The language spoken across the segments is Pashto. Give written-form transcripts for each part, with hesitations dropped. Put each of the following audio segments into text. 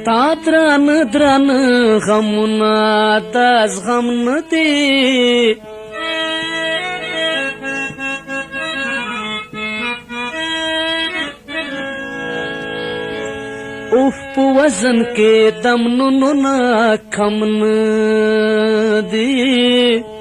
تا دران دران غمونه دا زغم نه دي اوف په وزن کې دمنونو نه کم نه دي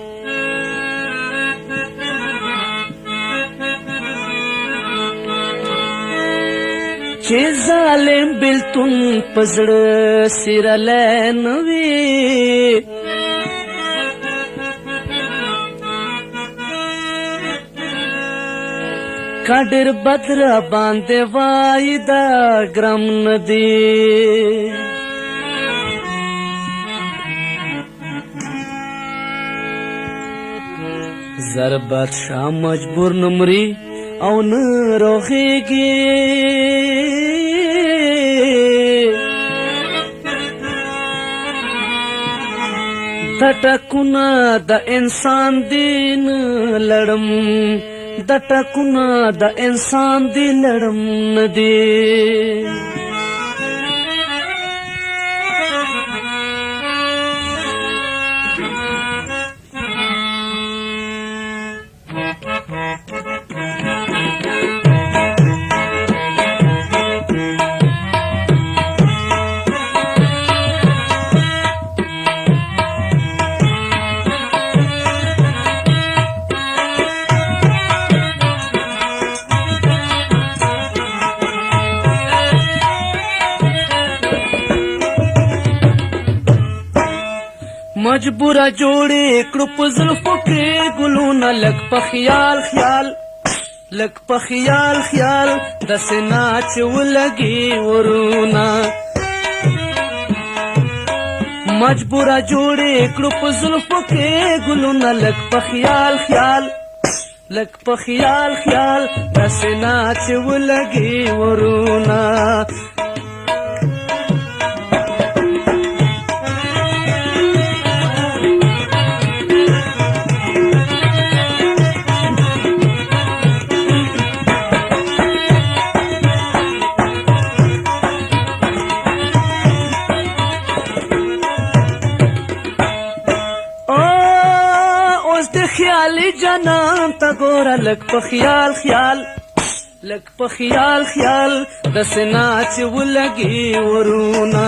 چې ظالم بلتون پزړه سیرلی نه وي کا ډېر بد را باندې وایي دا ګرم نه دی زر بادشاه مجبور نه مري او نه روغېږي د ټکونه د انسان دین لړم د ټکونه د انسان دی لړم نه دی مجبوره جوړې کړو په زلفو کې ګلونه لږ په خیال خیال لږ په خیال خیال داسې ناچ ولګي ورونه مجبوره جوړې کړو په زلفو کې ګلونه لږ په خیال خیال لږ په خیال خیال داسې ناچ ولګي ورونه خیالي جنان تا ګوره لږ په خیال خیال لږ په خیال خیال داسې ناچ ولګي ورونه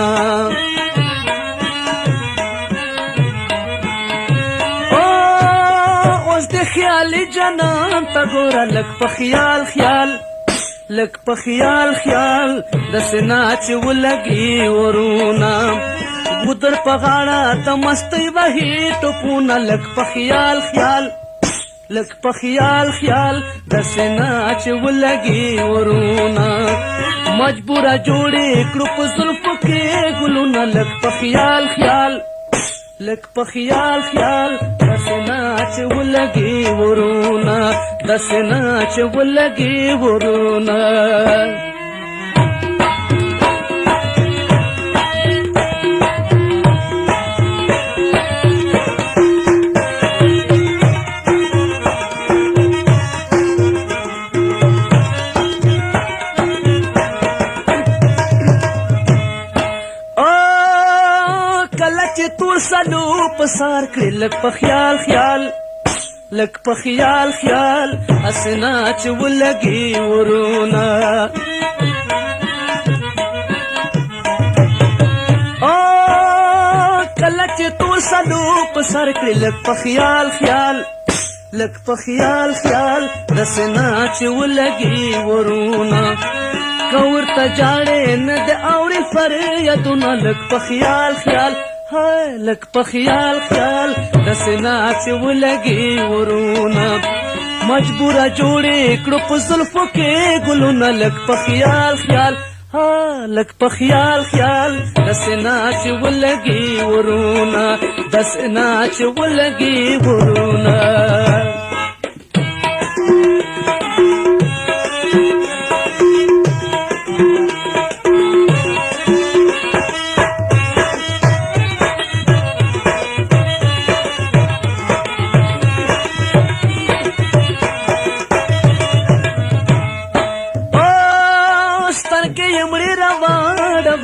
اوس د خیالي جنان تا ګوره لږ په خیال خیال لږ په خیال خیال داسې ناچ ولګي ورونه ګودر په غاړه د مستۍ وهي ټوپونه لږ په خیال خیال لږ په خیال خیال داسې ناچ ولګي ورونه مجبوره جوړې کړو په زلفو کې ګلونه لږ په خیال خیال لږ په خیال خیال داسې ناچ ولګي ورونه داسې ناچ ولګي ورونه تور سلو پسار کړي لږ په خیال خیال لږ په خیال خیال هسې ناچ ولګي ورونه کله چې تور سلو پسار کړي لږ په خیال خیال لږ په خیال خیال هسې ناچ ولګي ورونه که ورته جاړې نه د اوري فریادونه لږ په خیال خیال لږ په خیال خیال داسې ناچ ولګي ورونه مجبوره جوړې کړو په زلفو کې ګلونه لږ په خیال خیال لږ په خیال خیال داسې ناچ ولګي ورونه داسې ناچ ولګي ورونه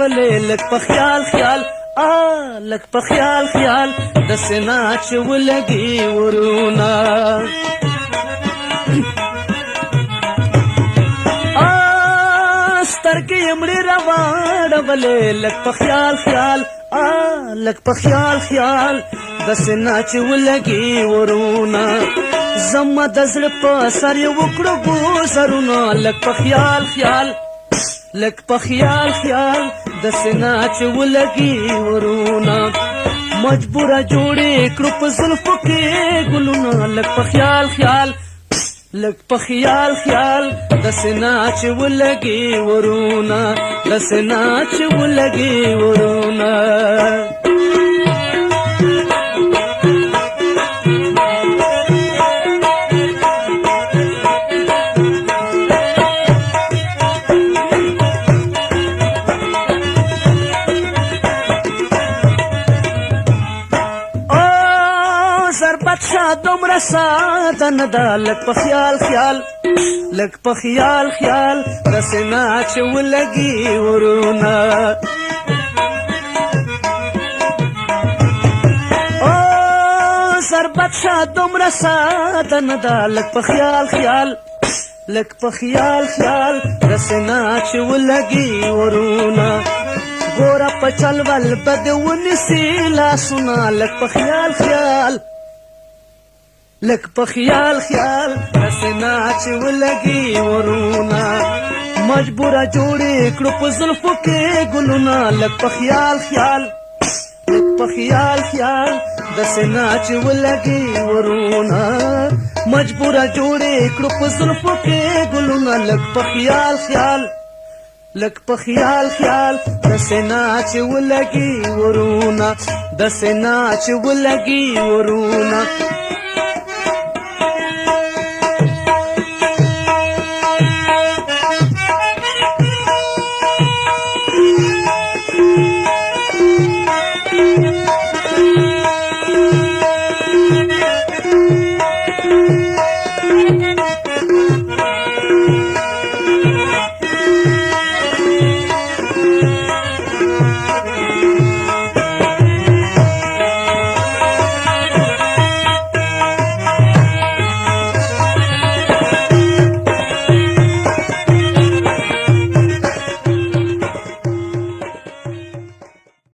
واړولې لک په خیال خیال لک په خیال خیال د سنا چې ولګي ورونه سترګې یې مړې راواړولې لک په خیال خیال لک په خیال خیال د سنا چې ولګي ورونه زما د زړه په سر یې وکړو ګوزرونه لک په خیال خیال لک په خیال خیال د سنا چې ولګي ورونه مجبوره جوړې کړو په زلفو کې ګلونه لک په خیال خیال لک په خیال خیال د سنا چې ولګي ورونه د سنا چې ولګي ورونه بادشاہ دومره ساده نه ده لک په خیال خیال لک په خیال خیال د سنا چې ولګي ورونه سر بادشاہ دومره ساده نه ده لک په خیال خیال لک په خیال خیال د سنا چې ولګي ورونه ګوره په چل ول بد ونیسي لاسونه لک په خیال خیال لک په خیال خیال د سنا چې ولګي ورونه مجبوره جوړې کړو په زلفو کې ګلونه لک په خیال خیال لک په خیال خیال د سنا چې ولګي ورونه مجبوره جوړې کړو په زلفو کې ګلونه لک په خیال خیال لک په خیال خیال د سنا چې ولګي ورونه د سنا چې ولګي ورونه